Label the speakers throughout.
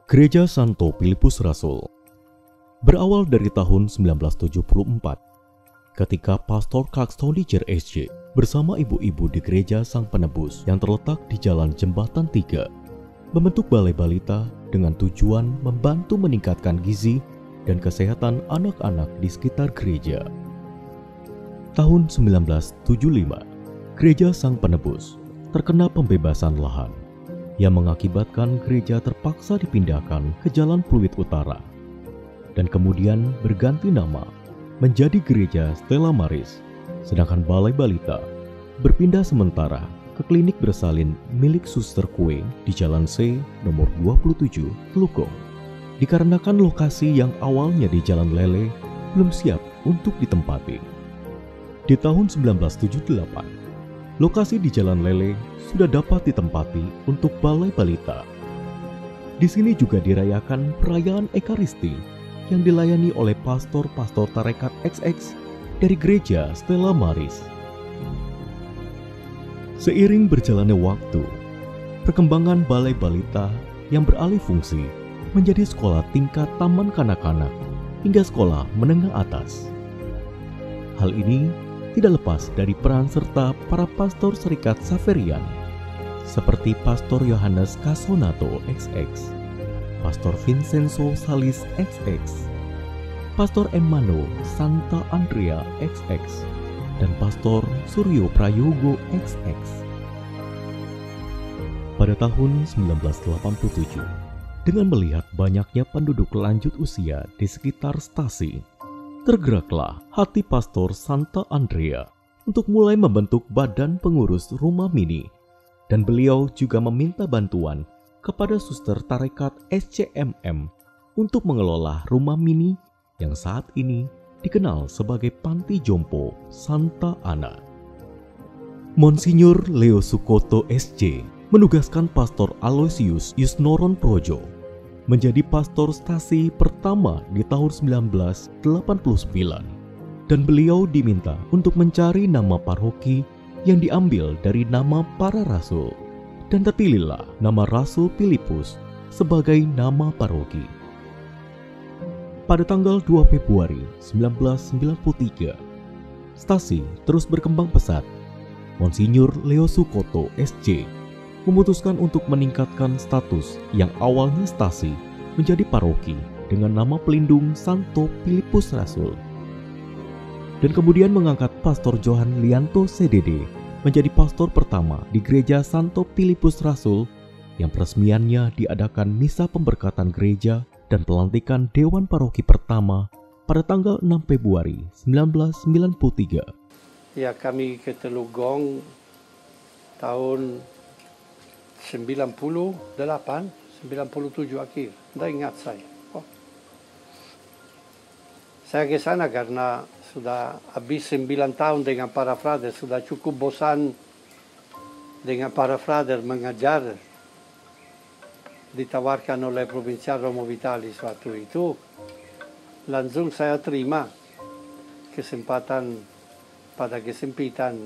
Speaker 1: Gereja Santo Filipus Rasul berawal dari tahun 1974 ketika Pastor Caxton SJ bersama ibu-ibu di Gereja Sang Penebus yang terletak di Jalan Jembatan 3 membentuk balai balita dengan tujuan membantu meningkatkan gizi dan kesehatan anak-anak di sekitar gereja. Tahun 1975, Gereja Sang Penebus terkena pembebasan lahan yang mengakibatkan gereja terpaksa dipindahkan ke Jalan Pluit Utara dan kemudian berganti nama menjadi Gereja Stella Maris, sedangkan Balai Balita berpindah sementara ke klinik bersalin milik Suster Kue di Jalan C nomor 27 Telukong, dikarenakan lokasi yang awalnya di Jalan Lele belum siap untuk ditempati. Di tahun 1978, lokasi di Jalan Lele sudah dapat ditempati untuk Balai Balita. Di sini juga dirayakan perayaan Ekaristi yang dilayani oleh pastor-pastor tarekat XX dari Gereja Stella Maris. Seiring berjalannya waktu, perkembangan Balai Balita yang beralih fungsi menjadi sekolah tingkat taman kanak-kanak hingga sekolah menengah atas. Hal ini tidak lepas dari peran serta para pastor Serikat Xaverian seperti Pastor Yohanes Casonato XX, Pastor Vincenzo Salis XX, Pastor Emmanuel Santa Andrea XX, dan Pastor Suryo Prayogo XX. Pada tahun 1987, dengan melihat banyaknya penduduk lanjut usia di sekitar stasi, tergeraklah hati Pastor Santa Andrea untuk mulai membentuk badan pengurus rumah mini, dan beliau juga meminta bantuan kepada suster tarekat SCMM untuk mengelola rumah mini yang saat ini dikenal sebagai Panti Jompo Santa Ana. Monsinyur Leo Sukoto SJ menugaskan Pastor Aloysius Yusnoron Projo menjadi pastor stasi pertama di tahun 1989, dan beliau diminta untuk mencari nama paroki yang diambil dari nama para rasul, dan terpilihlah nama Rasul Filipus sebagai nama paroki. Pada tanggal 2 Februari 1993, stasi terus berkembang pesat. Monsinyur Leo Sukoto SJ memutuskan untuk meningkatkan status yang awalnya stasi menjadi paroki dengan nama pelindung Santo Filipus Rasul, dan kemudian mengangkat Pastor Johan Lianto CDD menjadi pastor pertama di Gereja Santo Filipus Rasul yang peresmiannya diadakan misa pemberkatan gereja dan pelantikan Dewan Paroki pertama pada tanggal 6 Februari 1993.
Speaker 2: Ya, kami ke Telugong tahun 98, 97 akhir. Tidak ingat saya. Saya ke sana karena sudah habis 9 tahun dengan para frater, sudah cukup bosan dengan para frater mengajar. Ditawarkan oleh Provinsial Romo Vitalis waktu itu. Langsung saya terima kesempatan pada kesempitan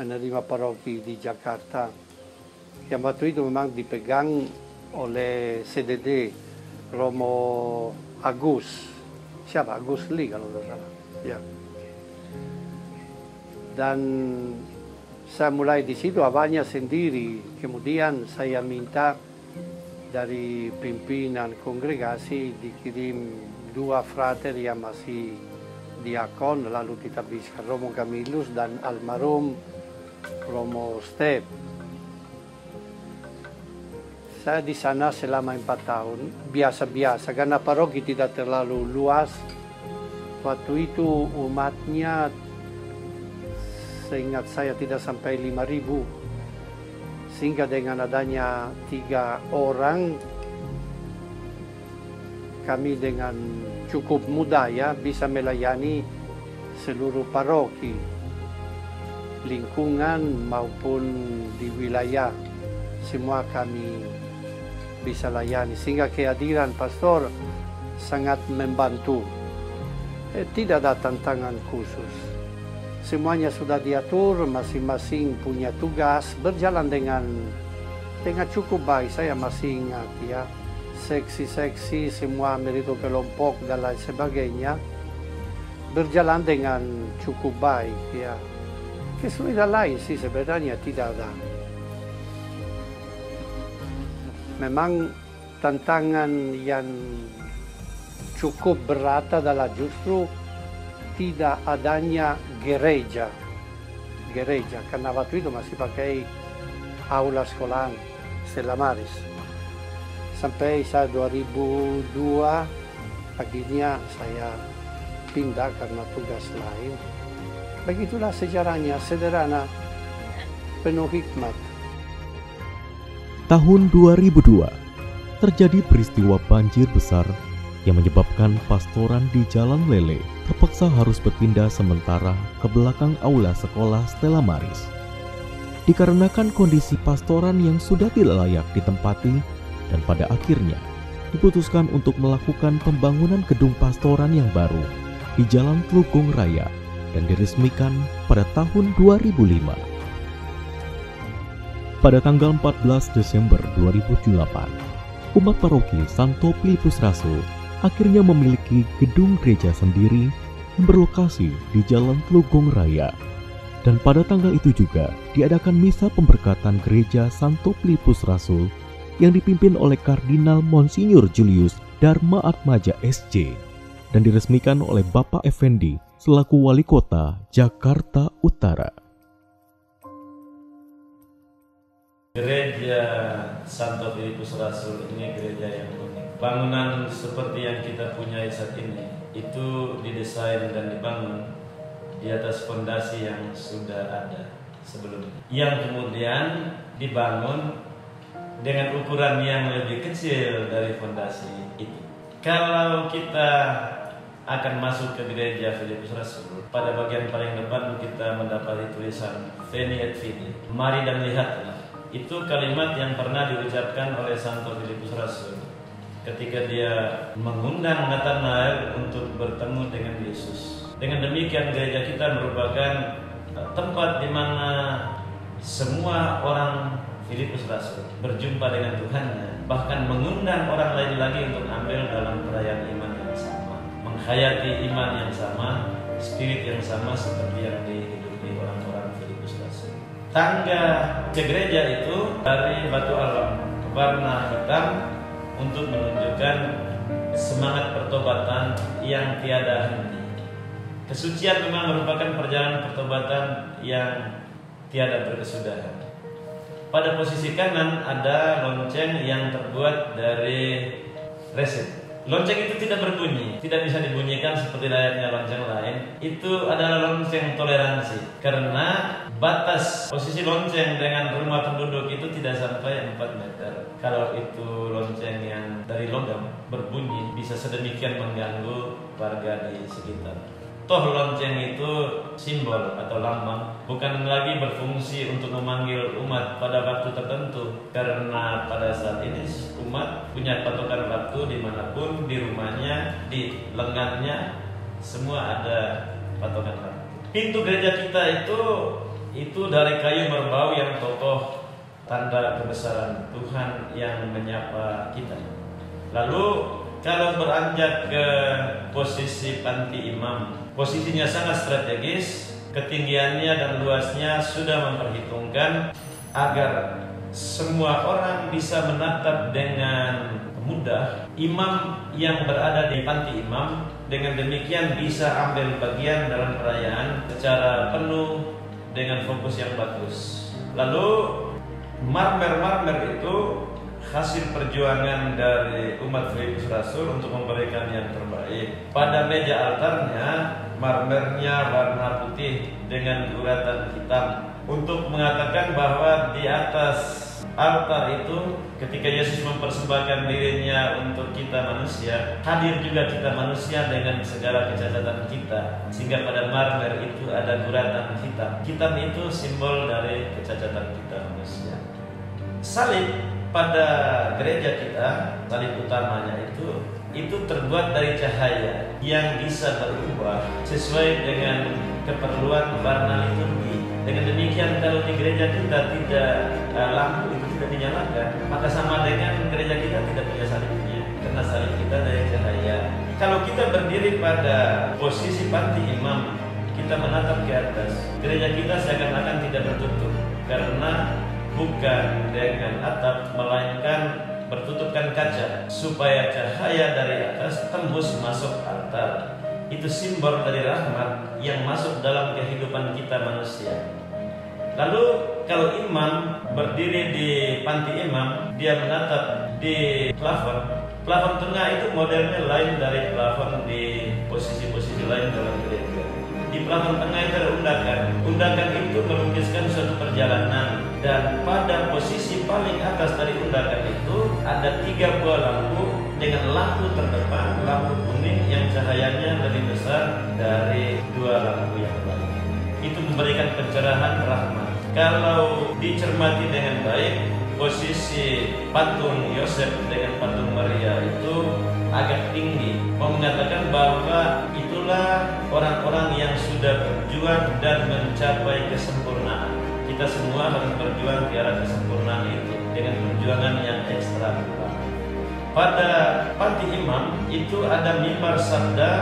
Speaker 2: menerima paroki di Jakarta, yang waktu itu memang dipegang oleh CDD Romo Agus. Siapa? Agus Lee kalau tidak salah. Ya. Dan saya mulai di situ awalnya sendiri. Kemudian saya minta dari pimpinan kongregasi dikirim 2 frater yang masih diakon, lalu kita bisa Romo Camillus dan almarhum Romo Step. Saya di sana selama 4 tahun, biasa-biasa, karena paroki tidak terlalu luas. Waktu itu umatnya, seingat saya tidak sampai 5.000. Sehingga dengan adanya 3 orang, kami dengan cukup mudah ya bisa melayani seluruh paroki, lingkungan maupun di wilayah. Semua kami bisa layani, sehingga kehadiran pastor sangat membantu. Tidak ada tantangan khusus. Semuanya sudah diatur, masing-masing punya tugas, berjalan dengan cukup baik. Saya masih ingat ya, seksi-seksi, semua merito kelompok dan lain sebagainya, berjalan dengan cukup baik ya. Kesulitan lain sih sebenarnya tidak ada. Memang tantangan yang cukup berat adalah justru tidak adanya gereja, karena waktu itu masih pakai aula sekolahan Stella Maris. Sampai saya 2002 akhirnya saya pindah karena tugas lain. Begitulah sejarahnya, sederhana, penuh hikmat.
Speaker 1: Tahun 2002, terjadi peristiwa banjir besar yang menyebabkan pastoran di Jalan Lele terpaksa harus berpindah sementara ke belakang aula sekolah Stella Maris. Dikarenakan kondisi pastoran yang sudah tidak layak ditempati dan pada akhirnya diputuskan untuk melakukan pembangunan gedung pastoran yang baru di Jalan Telugong Raya dan diresmikan pada tahun 2005. Pada tanggal 14 Desember 2008, umat paroki Santo Filipus Rasul akhirnya memiliki gedung gereja sendiri yang berlokasi di Jalan Telugong Raya. Dan pada tanggal itu juga diadakan misa pemberkatan gereja Santo Filipus Rasul yang dipimpin oleh Kardinal Monsinyur Julius Dharma Atmaja SC dan diresmikan oleh Bapak Effendi selaku Wali Kota Jakarta Utara.
Speaker 3: Gereja Santo Filipus Rasul ini gereja yang unik. Bangunan seperti yang kita punya saat ini itu didesain dan dibangun di atas fondasi yang sudah ada sebelumnya, yang kemudian dibangun dengan ukuran yang lebih kecil dari fondasi itu. Kalau kita akan masuk ke gereja Filipus Rasul, pada bagian paling depan kita mendapati tulisan Veni et Vidi, mari dan lihatlah. Itu kalimat yang pernah diucapkan oleh Santo Filipus Rasul ketika dia mengundang Nathanael untuk bertemu dengan Yesus. Dengan demikian gereja kita merupakan tempat di mana semua orang Filipus Rasul berjumpa dengan Tuhannya, bahkan mengundang orang lain lagi untuk ambil dalam perayaan iman yang sama, menghayati iman yang sama, spirit yang sama seperti yang dihidupi orang-orang Filipus Rasul. Tangga ke gereja itu dari batu alam warna hitam untuk menunjukkan semangat pertobatan yang tiada henti. Kesucian memang merupakan perjalanan pertobatan yang tiada berkesudahan. Pada posisi kanan ada lonceng yang terbuat dari resin. Lonceng itu tidak berbunyi, tidak bisa dibunyikan seperti layaknya lonceng lain. Itu adalah lonceng toleransi, karena batas posisi lonceng dengan rumah penduduk itu tidak sampai 4 meter. Kalau itu lonceng yang dari logam berbunyi bisa sedemikian mengganggu warga di sekitar. Toh lonceng itu simbol atau lambang, bukan lagi berfungsi untuk memanggil umat pada waktu tertentu, karena pada saat ini umat punya patokan waktu dimanapun, di rumahnya, di lengannya, semua ada patokan waktu. Pintu gereja kita itu dari kayu merbau yang kokoh, tanda kebesaran Tuhan yang menyapa kita. Lalu kalau beranjak ke posisi panti imam, posisinya sangat strategis, ketinggiannya dan luasnya sudah memperhitungkan agar semua orang bisa menatap dengan mudah imam yang berada di panti imam. Dengan demikian bisa ambil bagian dalam perayaan secara penuh dengan fokus yang bagus. Lalu marmer itu hasil perjuangan dari umat Filipus Rasul untuk memberikan yang terbaik. Pada meja altarnya, marmernya warna putih dengan guratan hitam, untuk mengatakan bahwa di atas altar itu ketika Yesus mempersembahkan dirinya untuk kita manusia, hadir juga kita manusia dengan segala kecacatan kita, sehingga pada marmer itu ada guratan hitam. Hitam itu simbol dari kecacatan kita manusia. Salib pada gereja kita, salib utamanya itu terbuat dari cahaya yang bisa berubah sesuai dengan keperluan warna liturgi. Dengan demikian kalau di gereja kita tidak lampu itu tidak dinyalakan, maka sama dengan gereja kita tidak punya salibnya. karena salib kita dari cahaya. Kalau kita berdiri pada posisi panti imam, kita menatap ke atas, gereja kita seakan-akan tidak tertutup, karena bukan dengan atap, melainkan bertutupkan kaca, supaya cahaya dari atas tembus masuk altar. Itu simbol dari rahmat yang masuk dalam kehidupan kita manusia. Lalu kalau imam berdiri di panti imam, dia menatap di plafon. Plafon tengah itu modelnya lain dari plafon di posisi-posisi lain dalam gereja. Di plafon tengah itu ada undakan. Undakan itu melukiskan suatu perjalanan, dan pada posisi paling atas dari undakan itu ada 3 buah lampu dengan lampu terdepan, lampu kuning yang cahayanya lebih besar dari 2 lampu yang lain. Itu memberikan pencerahan rahmat. Kalau dicermati dengan baik, posisi patung Yosef dengan patung Maria itu agak tinggi, mengatakan bahwa itulah orang-orang yang sudah berjuang dan mencapai kesempurnaan. Kita semua harus berjuang ke arah kesempurnaan itu dengan perjuangan yang ekstra. Pada panti imam itu ada mimbar sabda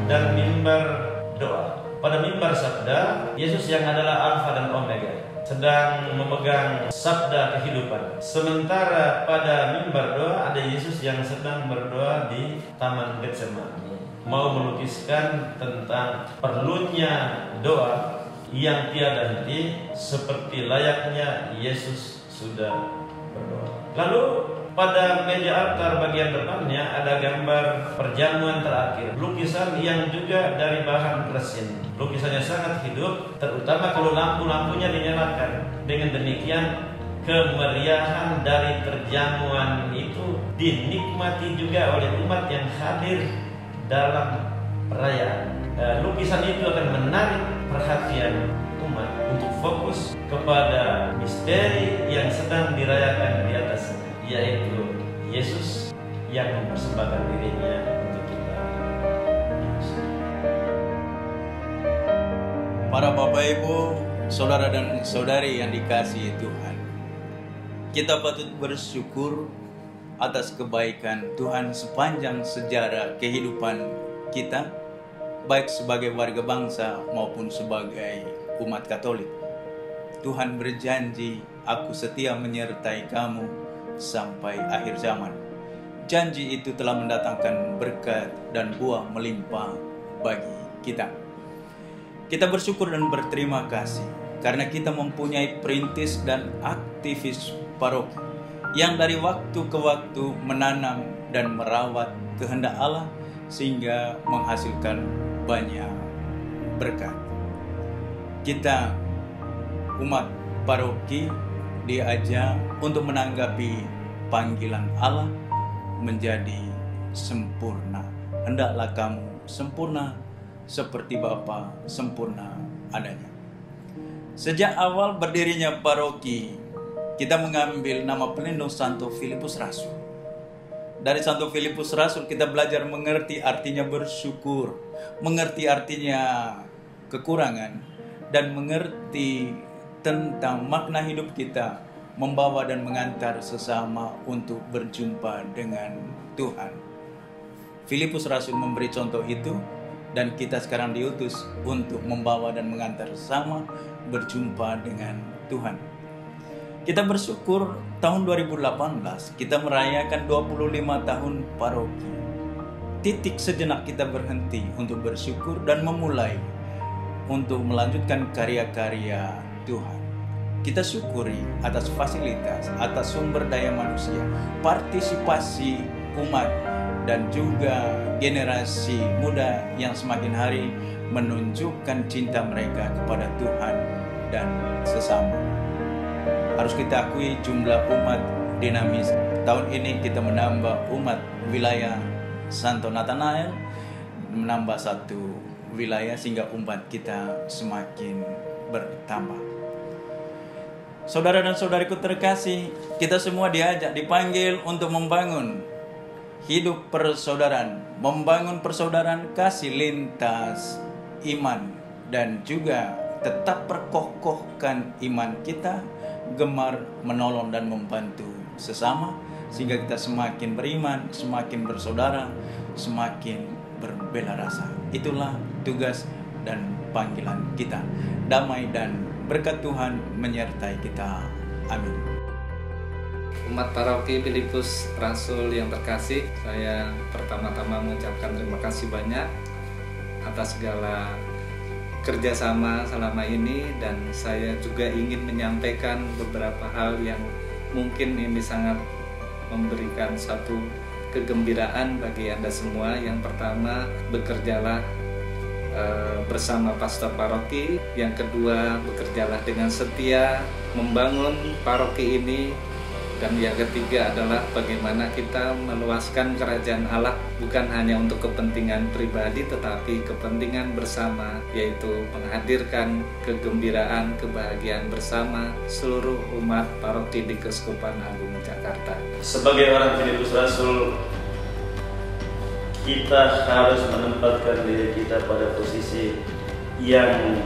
Speaker 3: dan mimbar doa. Pada mimbar sabda, Yesus yang adalah Alfa dan Omega sedang memegang sabda kehidupan. Sementara pada mimbar doa ada Yesus yang sedang berdoa di Taman Getsemani, mau melukiskan tentang perlunya doa yang tiada henti, seperti layaknya Yesus sudah berdoa. Lalu pada meja altar bagian depannya ada gambar perjamuan terakhir, lukisan yang juga dari bahan resin. Lukisannya sangat hidup, terutama kalau lampu-lampunya dinyalakan. Dengan demikian, kemeriahan dari perjamuan itu dinikmati juga oleh umat yang hadir dalam perayaan. Lukisan itu akan menarik perhatian umat untuk fokus kepada misteri yang sedang dirayakan di atas, yaitu Yesus yang mempersembahkan dirinya untuk kita.
Speaker 4: Para Bapak Ibu, Saudara dan Saudari yang dikasihi Tuhan, kita patut bersyukur atas kebaikan Tuhan sepanjang sejarah kehidupan kita, baik sebagai warga bangsa maupun sebagai umat Katolik. Tuhan berjanji, "Aku setia menyertai kamu sampai akhir zaman." Janji itu telah mendatangkan berkat dan buah melimpah bagi kita. Kita bersyukur dan berterima kasih karena kita mempunyai perintis dan aktivis paroki yang dari waktu ke waktu menanam dan merawat kehendak Allah sehingga menghasilkan banyak berkat. Kita umat paroki diajak untuk menanggapi panggilan Allah menjadi sempurna. Hendaklah kamu sempurna seperti Bapa sempurna adanya. Sejak awal berdirinya paroki, kita mengambil nama pelindung Santo Filipus Rasul. Dari Santo Filipus Rasul kita belajar mengerti artinya bersyukur, mengerti artinya kekurangan, dan mengerti tentang makna hidup kita membawa dan mengantar sesama untuk berjumpa dengan Tuhan. Filipus Rasul memberi contoh itu, dan kita sekarang diutus untuk membawa dan mengantar sesama berjumpa dengan Tuhan. Kita bersyukur tahun 2018 kita merayakan 25 tahun paroki. Titik sejenak kita berhenti untuk bersyukur dan memulai untuk melanjutkan karya-karya Tuhan. Kita syukuri atas fasilitas, atas sumber daya manusia, partisipasi umat, dan juga generasi muda yang semakin hari menunjukkan cinta mereka kepada Tuhan dan sesama. Harus kita akui jumlah umat dinamis. Tahun ini kita menambah umat wilayah Santo Nathanael, menambah 1 wilayah sehingga umat kita semakin bertambah. Saudara dan saudariku terkasih, kita semua diajak, dipanggil untuk membangun hidup persaudaraan, membangun persaudaraan kasih lintas iman, dan juga tetap perkokohkan iman kita, gemar menolong dan membantu sesama, sehingga kita semakin beriman, semakin bersaudara, semakin berbela rasa. Itulah tugas dan panggilan kita. Damai dan berkat Tuhan menyertai kita. Amin.
Speaker 5: Umat Paroki Filipus Rasul yang terkasih, saya pertama-tama mengucapkan terima kasih banyak atas segala kerjasama selama ini, dan saya juga ingin menyampaikan beberapa hal yang mungkin ini sangat memberikan satu kegembiraan bagi Anda semua. Yang pertama, bekerjalah bersama pastor paroki. Yang kedua, bekerjalah dengan setia membangun paroki ini. Dan yang ketiga adalah bagaimana kita meluaskan kerajaan Allah bukan hanya untuk kepentingan pribadi tetapi kepentingan bersama, yaitu menghadirkan kegembiraan, kebahagiaan bersama seluruh umat paroki di Keuskupan Agung Jakarta.
Speaker 3: Sebagai orang Filipus Rasul, kita harus menempatkan diri kita pada posisi yang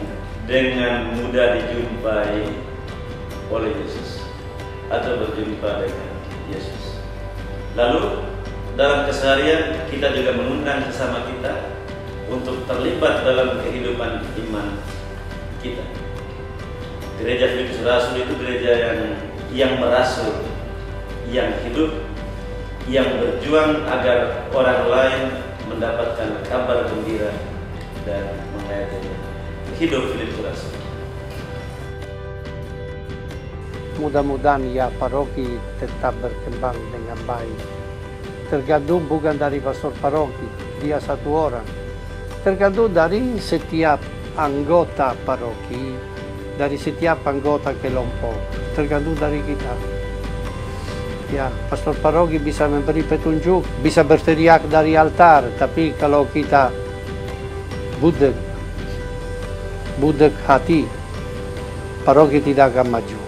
Speaker 3: dengan mudah dijumpai oleh Yesus atau berjumpa dengan Yesus. Lalu dalam keseharian kita juga mengundang sesama kita untuk terlibat dalam kehidupan iman kita. Gereja Filipus Rasul itu gereja yang merasul, yang hidup, yang berjuang agar orang lain mendapatkan kabar gembira dan menghayati hidup Filipus Rasul.
Speaker 2: Mudah-mudahan ya paroki tetap berkembang dengan baik. Tergantung bukan dari pastor paroki, dia satu orang. Tergantung dari setiap anggota paroki, dari setiap anggota kelompok. Tergantung dari kita. Ya, pastor paroki bisa memberi petunjuk, bisa berteriak dari altar, tapi kalau kita budek hati, paroki tidak akan maju.